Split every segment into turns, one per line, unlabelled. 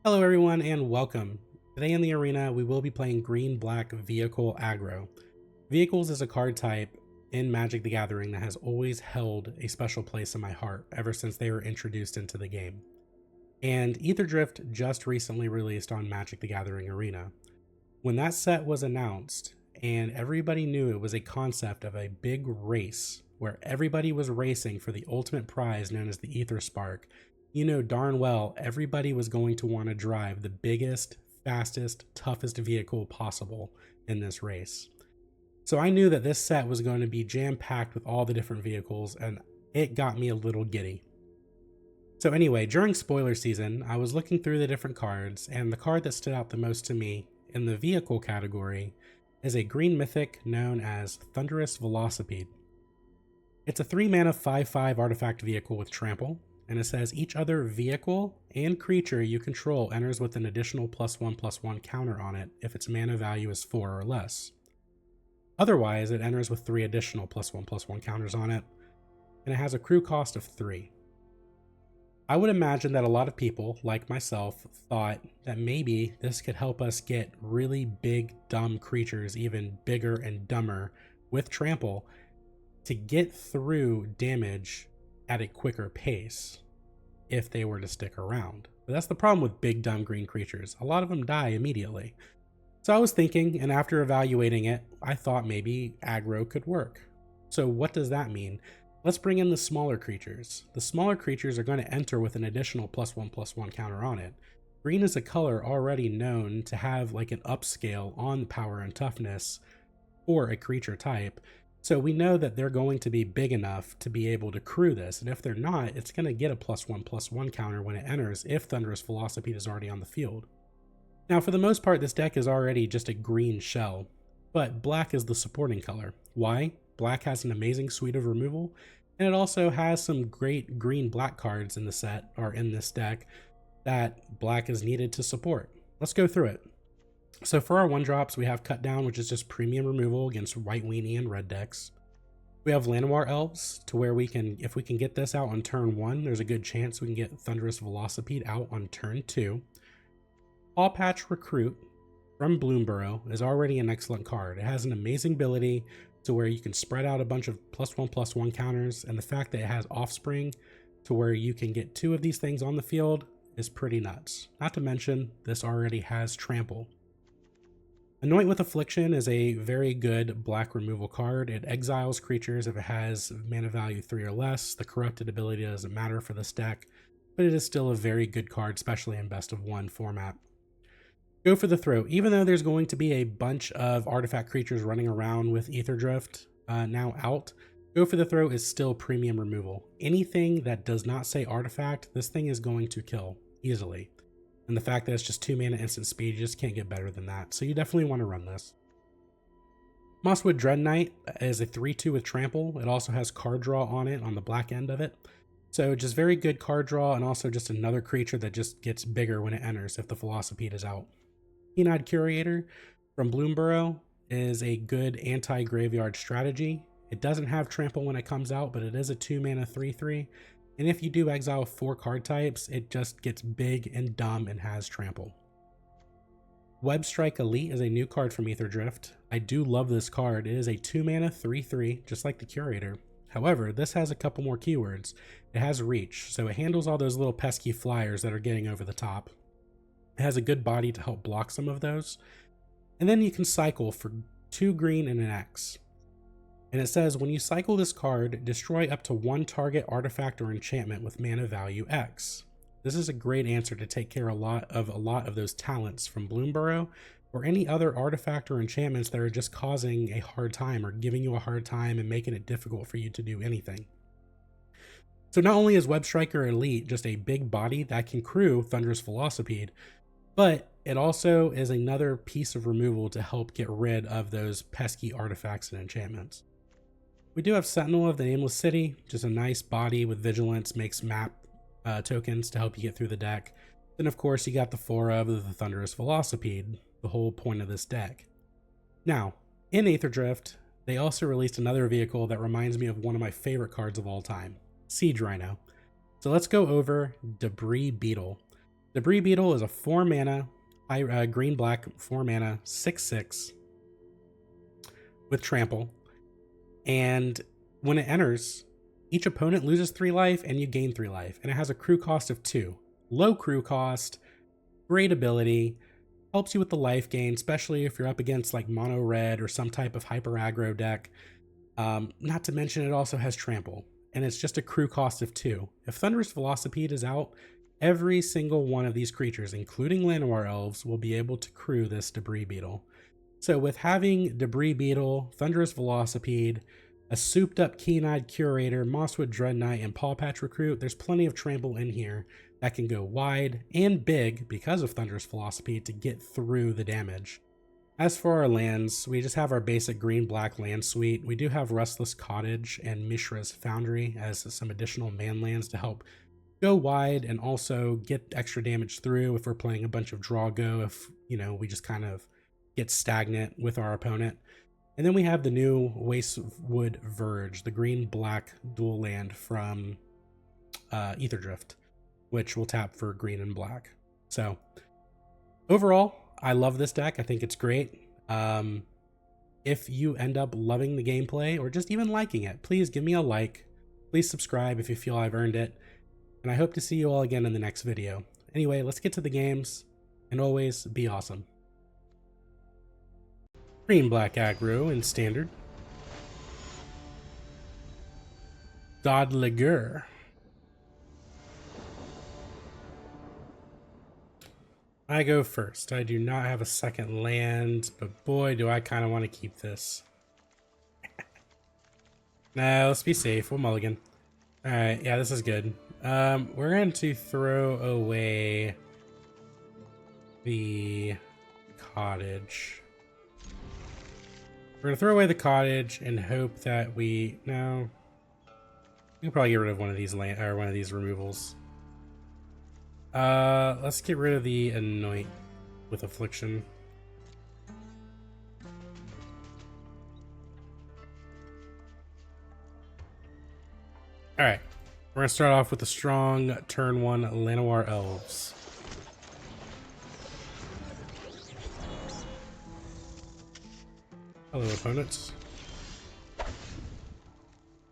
Hello everyone and welcome. Today in the arena we will be playing green-black Vehicle Aggro. Vehicles is a card type in Magic the Gathering that has always held a special place in my heart ever since they were introduced into the game. And Aetherdrift just recently released on Magic the Gathering Arena. When that set was announced and everybody knew it was a concept of a big race where everybody was racing for the ultimate prize known as the Aether Spark, you know darn well everybody was going to want to drive the biggest, fastest, toughest vehicle possible in this race. So I knew that this set was going to be jam-packed with all the different vehicles, and it got me a little giddy. So anyway, during spoiler season, I was looking through the different cards, and the card that stood out the most to me in the vehicle category is a green mythic known as Thunderous Velocipede. It's a 3-mana 5/5 artifact vehicle with trample, and it says each other vehicle and creature you control enters with an additional +1/+1 counter on it if its mana value is 4 or less. Otherwise, it enters with 3 additional +1/+1 counters on it, and it has a crew cost of 3. I would imagine that a lot of people, like myself, thought that maybe this could help us get really big, dumb creatures even bigger and dumber with trample to get through damage at a quicker pace if they were to stick around. But that's the problem with big dumb green creatures. A lot of them die immediately. So I was thinking, and after evaluating it, I thought maybe aggro could work. So what does that mean? Let's bring in the smaller creatures. The smaller creatures are going to enter with an additional +1/+1 counter on it. Green is a color already known to have like an upscale on power and toughness for a creature type. So we know that they're going to be big enough to be able to crew this, and if th/ey're not, it's going to get a +1/+1 counter when it enters if Thunderous Velocipede is already on the field. Now for the most part, this deck is already just a green shell, but black is the supporting color. Why? Black has an amazing suite of removal, and it also has some great green-black cards in the set, or in this deck, that black is needed to support. Let's go through it. So for our 1-drops, we have Cut Down, which is just premium removal against White Weenie and red decks. We have Llanowar Elves, to where we can, if we can get this out on turn 1, there's a good chance we can get Thunderous Velocipede out on turn 2. Pawpatch Recruit from Bloomburrow is already an excellent card. It has an amazing ability to where you can spread out a bunch of +1/+1 counters, and the fact that it has Offspring to where you can get 2 of these things on the field is pretty nuts. Not to mention, this already has Trample. Anoint with Affliction is a very good black removal card. It exiles creatures if it has mana value 3 or less. The corrupted ability doesn't matter for this deck, but it is still a very good card, especially in best of 1 format. Go for the Throat. Even though there's going to be a bunch of artifact creatures running around with Aetherdrift now out, Go for the Throat is still premium removal. Anything that does not say artifact, this thing is going to kill easily. And the fact that it's just 2 mana instant speed, you just can't get better than that. So you definitely want to run this. Mosswood Dreadknight is a 3/2 with trample. It also has card draw on it on the black end of it. So just very good card draw, and also just another creature that just gets bigger when it enters if the Velocipede is out. Keen-Eyed Curator from Bloomburrow is a good anti-graveyard strategy. It doesn't have trample when it comes out, but it is a 2 mana 3/3. And if you do exile 4 card types, it just gets big and dumb and has trample. Webstrike Elite is a new card from Aetherdrift. I do love this card. It is a 2 mana 3/3, just like the Curator. However, this has a couple more keywords. It has reach, so it handles all those little pesky flyers that are getting over the top. It has a good body to help block some of those. And then you can cycle for 2 green and an X. And it says, when you cycle this card, destroy up to 1 target artifact or enchantment with mana value X. This is a great answer to take care of a lot of those talents from Bloomburrow, or any other artifact or enchantments that are just causing a hard time or giving you a hard time and making it difficult for you to do anything. So not only is Webstriker Elite just a big body that can crew Thunderous Velocipede, but it also is another piece of removal to help get rid of those pesky artifacts and enchantments. We do have Sentinel of the Nameless City, just a nice body with vigilance, makes map tokens to help you get through the deck. Then of course you got the 4 of the Thunderous Velocipede, the whole point of this deck. Now, in Aetherdrift, they also released another vehicle that reminds me of one of my favorite cards of all time, Siege Rhino. So let's go over Debris Beetle. Debris Beetle is a 4 mana, green black, 4 mana, 6/6 with trample. And when it enters, each opponent loses 3 life and you gain 3 life. And it has a crew cost of 2. Low crew cost, great ability, helps you with the life gain, especially if you're up against like mono red or some type of hyper aggro deck. Not to mention it also has trample, and it's just a crew cost of 2. If Thunderous Velocipede is out, every single one of these creatures, including Llanowar Elves, will be able to crew this Debris Beetle. So with having Debris Beetle, Thunderous Velocipede, a souped up Keen-Eyed Curator, Mosswood Dreadknight, and Pawpatch Recruit, there's plenty of trample in here that can go wide and big because of Thunderous Velocipede to get through the damage. As for our lands, we just have our basic green-black land suite. We do have Restless Cottage and Mishra's Foundry as some additional man lands to help go wide and also get extra damage through if we're playing a bunch of draw go, if, you know, we just kind of get stagnant with our opponent. And then we have the new Wastewood Verge, the green-black dual land from Ether Drift, which will tap for green and black. So overall, I love this deck. I think it's great. If you end up loving the gameplay or just even liking it, please give me a like. Please subscribe if you feel I've earned it. And I hope to see you all again in the next video. Anyway, let's get to the games, and always be awesome. Green-black aggro in standard. Godliger. I go first. I do not have a second land, but boy, do I kind of want to keep this. No, let's be safe. We'll mulligan. Alright, yeah, this is good. We're going to throw away the cottage. We're going to throw away the cottage and hope that we... No. We can probably get rid of one of these land or one of these removals. Let's get rid of the Anoint with Affliction. Alright, we're gonna start off with a strong turn 1 Llanowar Elves. Hello, opponents.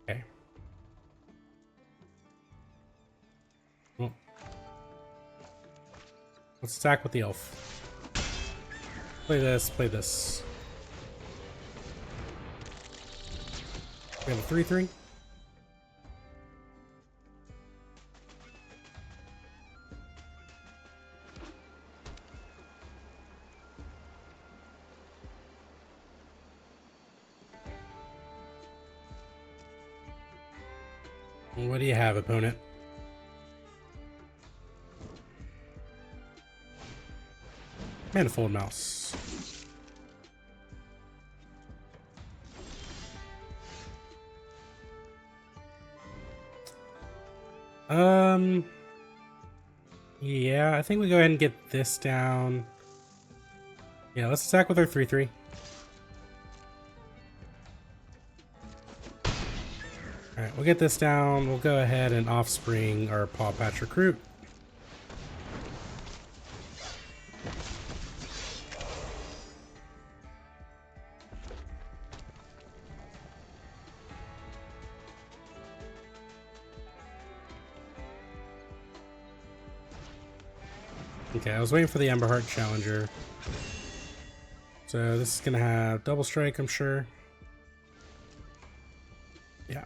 Okay. Well, let's attack with the elf. Play this, play this. We have a 3/3. What do you have, opponent? Manifold Mouse. Yeah, I think we go ahead and get this down. Yeah, let's attack with our 3/3. Alright, we'll get this down. We'll go ahead and offspring our Pawpatch Recruit. Okay, I was waiting for the Emberheart Challenger. So this is gonna have double strike, I'm sure. Yeah.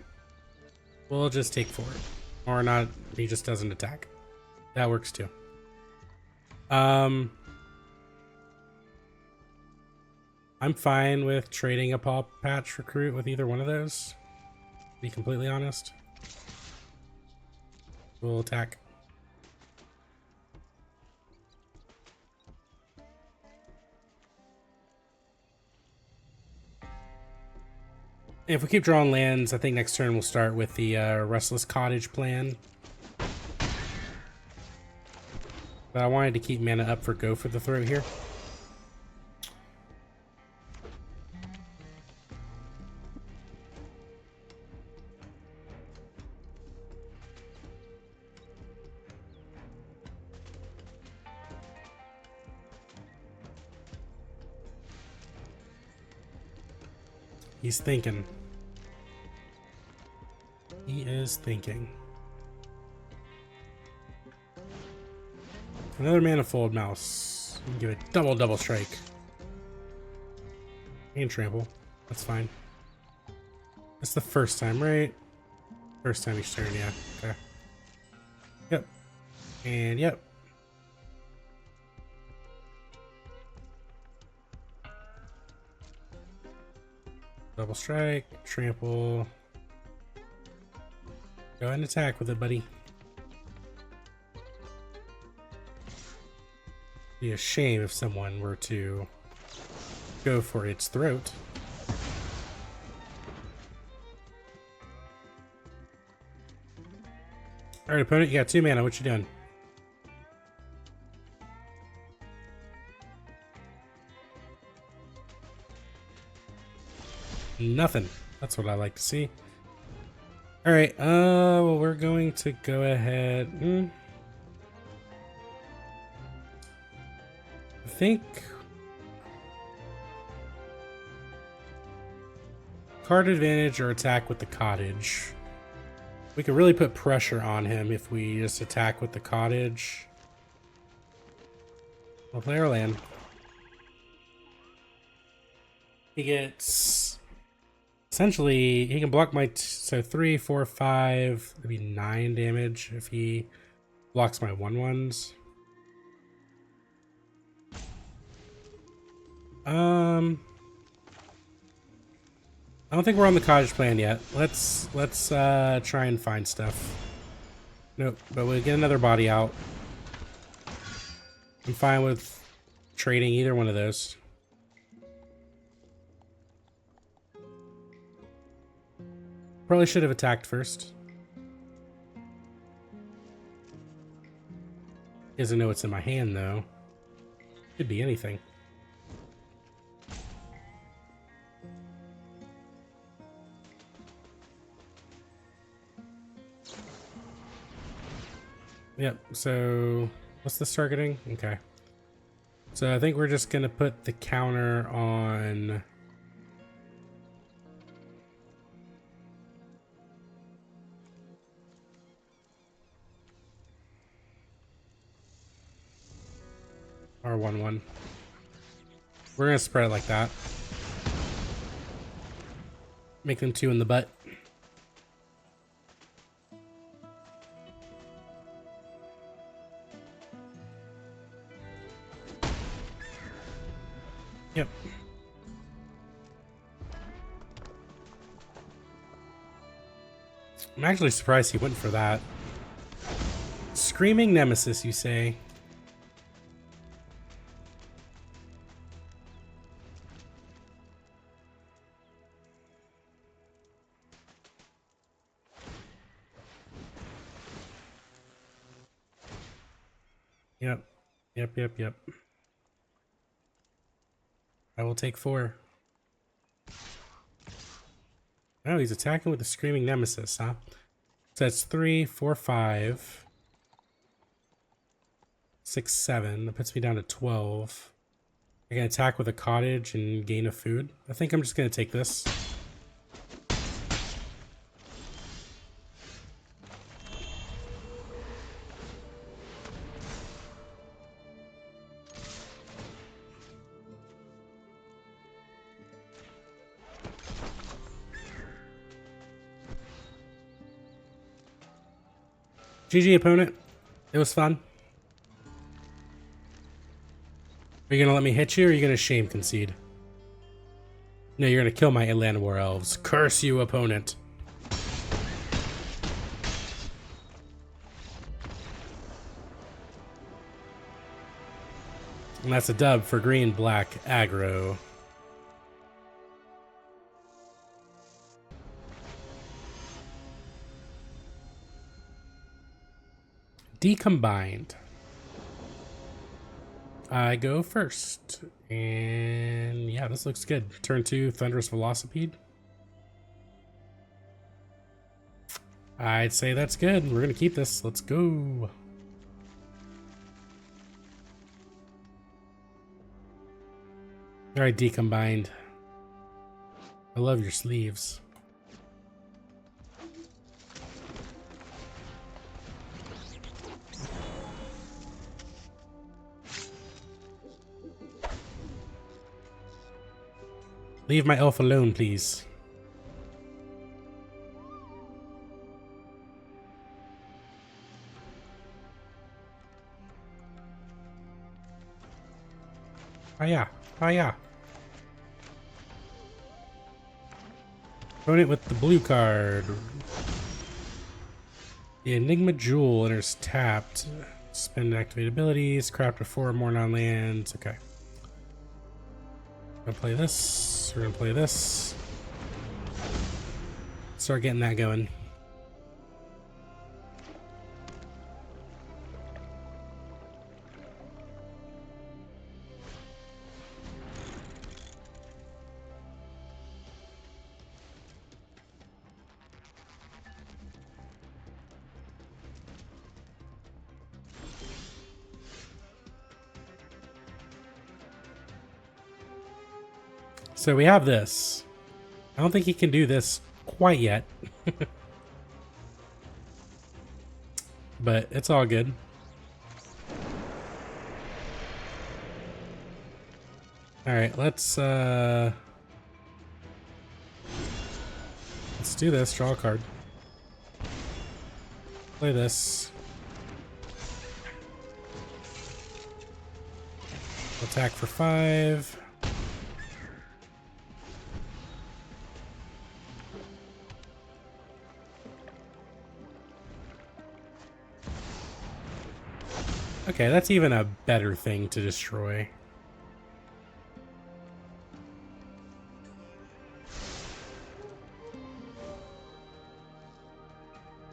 We'll just take 4. Or not, he just doesn't attack. That works too. I'm fine with trading a Pawpatch Recruit with either one of those, to be completely honest. We'll attack. If we keep drawing lands, I think next turn we'll start with the Restless Cottage plan. But I wanted to keep mana up for Go for the Throat here. He's thinking. He is thinking. Another Manifold Mouse. You can give it double strike. And trample. That's fine. That's the first time, right? First time each turn, yeah. Okay. Yep. And yep. Double strike, trample. Go ahead and attack with it, buddy. Be a shame if someone were to go for its throat. Alright, opponent, you got 2 mana. What you doing? Nothing. That's what I like to see. Alright, well, we're going to go ahead. I think card advantage or attack with the cottage. We could really put pressure on him if we just attack with the cottage. We'll play our land. He gets... Essentially, he can block my... So 3, 4, 5... That'd be 9 damage if he blocks my 1/1s. I don't think we're on the cottage plan yet. Let's try and find stuff. Nope, but we'll get another body out. I'm fine with trading either one of those. Probably should have attacked first. He doesn't know what's in my hand though. Could be anything. Yep, so what's this targeting? Okay. So I think we're just gonna put the counter on our 1/1. We're gonna spread it like that. Make them 2 in the butt. Yep. I'm actually surprised he went for that. Screaming Nemesis, you say? Yep. Yep. I will take 4. Oh, he's attacking with the Screaming Nemesis, huh? So that's 3, 4, 5, 6, 7. That puts me down to 12. I can attack with a cottage and gain a food. I think I'm just going to take this. GG, opponent. It was fun. Are you gonna let me hit you, or are you gonna shame concede? No, you're gonna kill my Llanowar Elves. Curse you, opponent. And that's a dub for green-black aggro. Decombined. I go first. And yeah, this looks good. Turn 2, Thunderous Velocipede. I'd say that's good. We're going to keep this. Let's go. Alright, Decombined. I love your sleeves. Leave my elf alone, please. Hiya, hiya. Opponent with the blue card. The Enigma Jewel enters tapped. Spend activate abilities. Craft to 4 or more non-lands. Okay. Gonna play this. We're gonna play this. Start getting that going. So we have this. I don't think he can do this quite yet. But it's all good. Alright, let's do this. Draw a card. Play this. Attack for 5. Okay, that's even a better thing to destroy.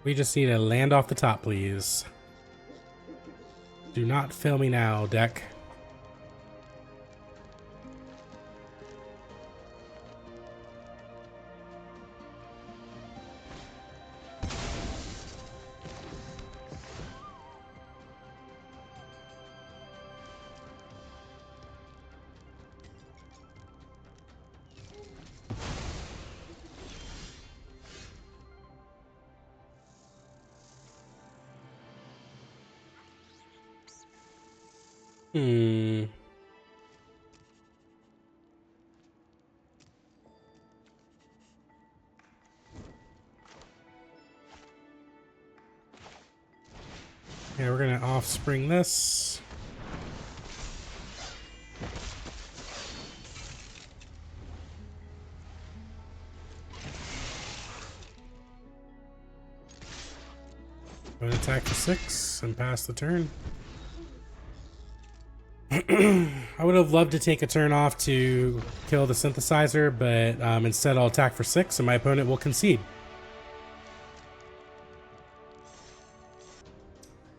We just need to land off the top, please. Do not fail me now, deck. Yeah, we're gonna offspring this. Going to attack for 6 and pass the turn. I would have loved to take a turn off to kill the synthesizer, but instead I'll attack for 6 and my opponent will concede.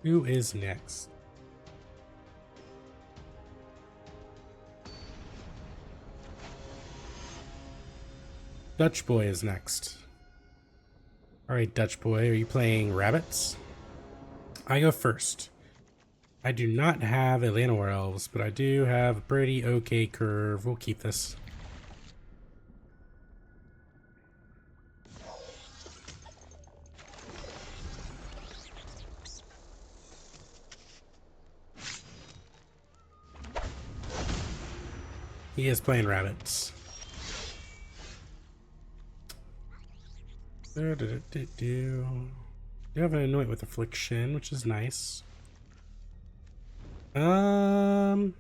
Who is next? Dutch Boy is next. Alright, Dutch Boy, are you playing rabbits? I go first. I do not have a Llanowar Elves, but I do have a pretty okay curve. We'll keep this. He is playing rabbits. You have an Anoint with Affliction, which is nice. We're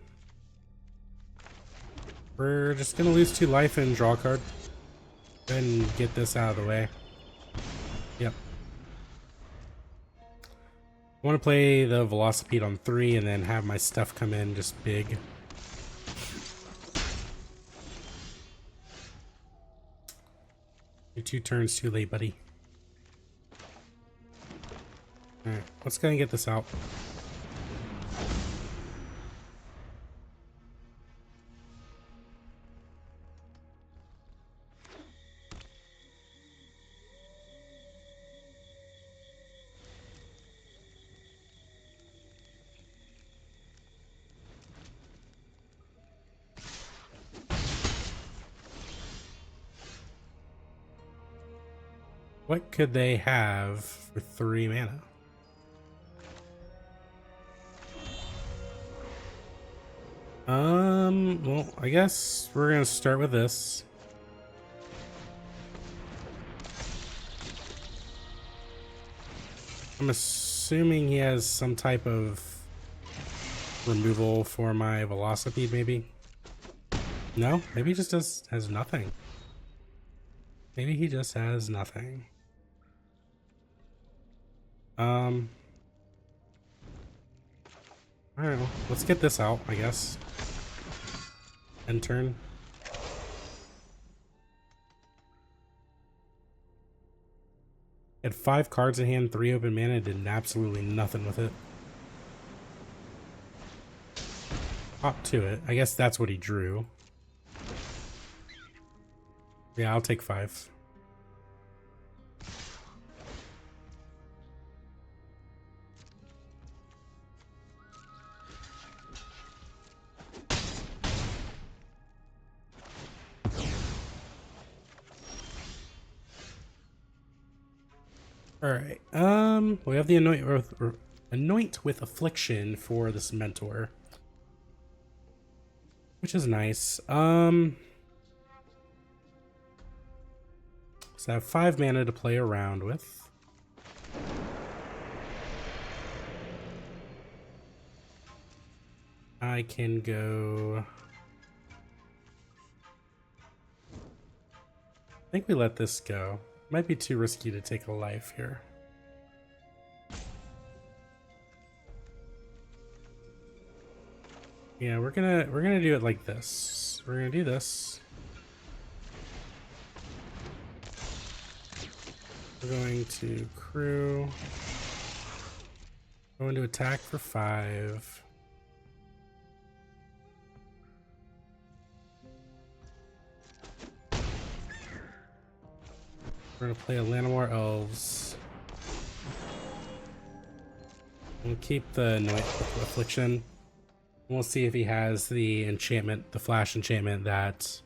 just gonna lose 2 life and draw a card. Go ahead and get this out of the way. Yep. I want to play the Velocipede on 3 and then have my stuff come in just big. You're 2 turns too late, buddy. Alright, let's go and get this out. What could they have for 3 mana? Well, I guess we're gonna start with this. I'm assuming he has some type of removal for my Velocipede, maybe? No? Maybe he just has nothing. Maybe he just has nothing. Alright, well, let's get this out, I guess. End turn. Had 5 cards in hand, 3 open mana, did absolutely nothing with it. Hop to it. I guess that's what he drew. Yeah, I'll take 5. Alright, we have the Anoint with Affliction for this Mentor, which is nice. So I have 5 mana to play around with. I can go... I think we let this go. Might be too risky to take a life here. Yeah, we're gonna do it like this. We're gonna do this. We're going to crew. Going to attack for 5. We're gonna play a Llanowar Elves. We'll keep the Anoint with Affliction. We'll see if he has the enchantment, the flash enchantment that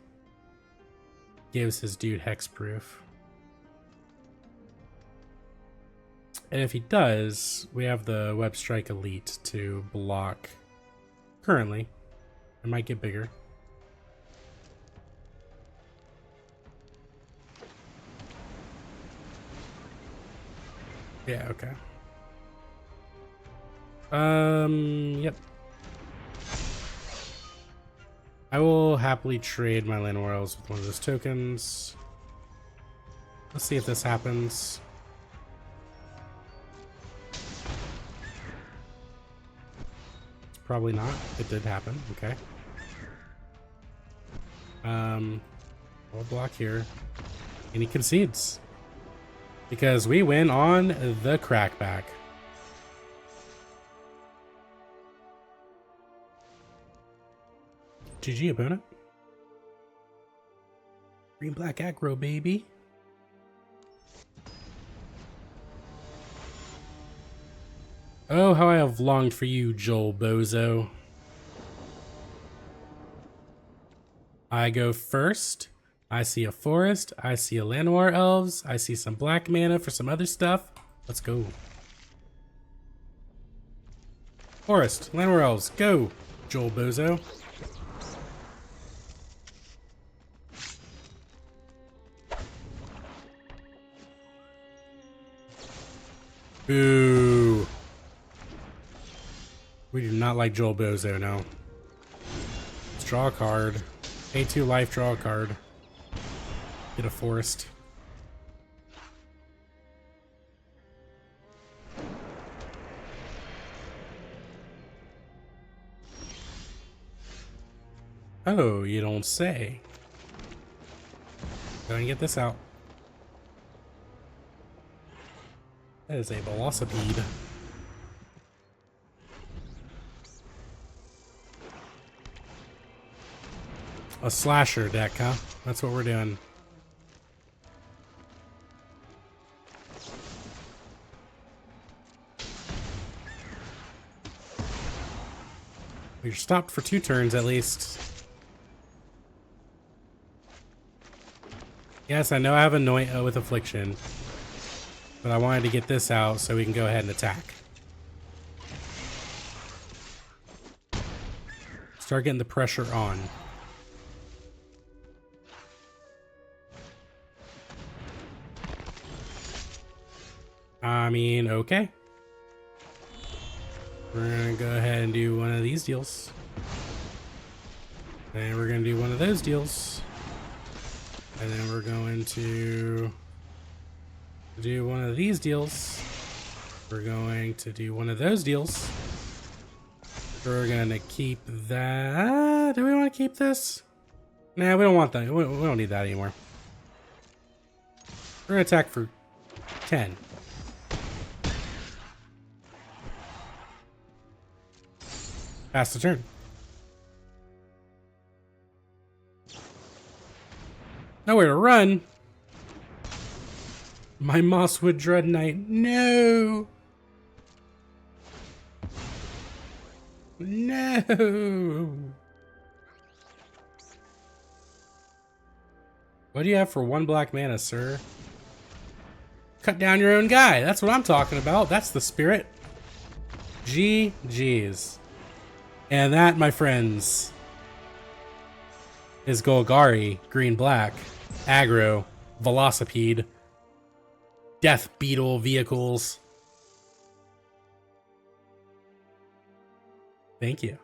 gives his dude hexproof. And if he does, we have the Webstrike Elite to block. Currently, it might get bigger. Yeah, okay. Yep. I will happily trade my Llanowar Elves with one of those tokens. Let's see if this happens. Probably not. It did happen. Okay. We'll block here. And he concedes. Because we win on the crackback. GG, opponent. Green black aggro, baby. Oh, how I have longed for you, Joel Bozo. I go first. I see a forest. I see a Llanowar Elves. I see some black mana for some other stuff. Let's go. Forest, Llanowar Elves, go, Joel Bozo. Boo. We do not like Joel Bozo, no. Let's draw a card. Pay 2 life, draw a card. Get a forest. Oh, you don't say. Go and get this out. That is a Velocipede. A slasher deck, huh? That's what we're doing. We're stopped for 2 turns at least. Yes, I know I have Anoint with Affliction. But I wanted to get this out so we can go ahead and attack. Start getting the pressure on. I mean, okay. We're gonna go ahead and do one of these deals. And we're gonna do one of those deals. And then we're going to do one of these deals. We're going to do one of those deals. We're gonna keep that. Do we want to keep this? Nah, we don't want that. We don't need that anymore. We're gonna attack for 10. Pass the turn. Nowhere to run. My Mosswood Dreadknight. No. No. What do you have for 1 black mana, sir? Cut down your own guy. That's what I'm talking about. That's the spirit. GG's. And that, my friends, is Golgari, green-black, aggro, Velocipede, Death Beetle vehicles. Thank you.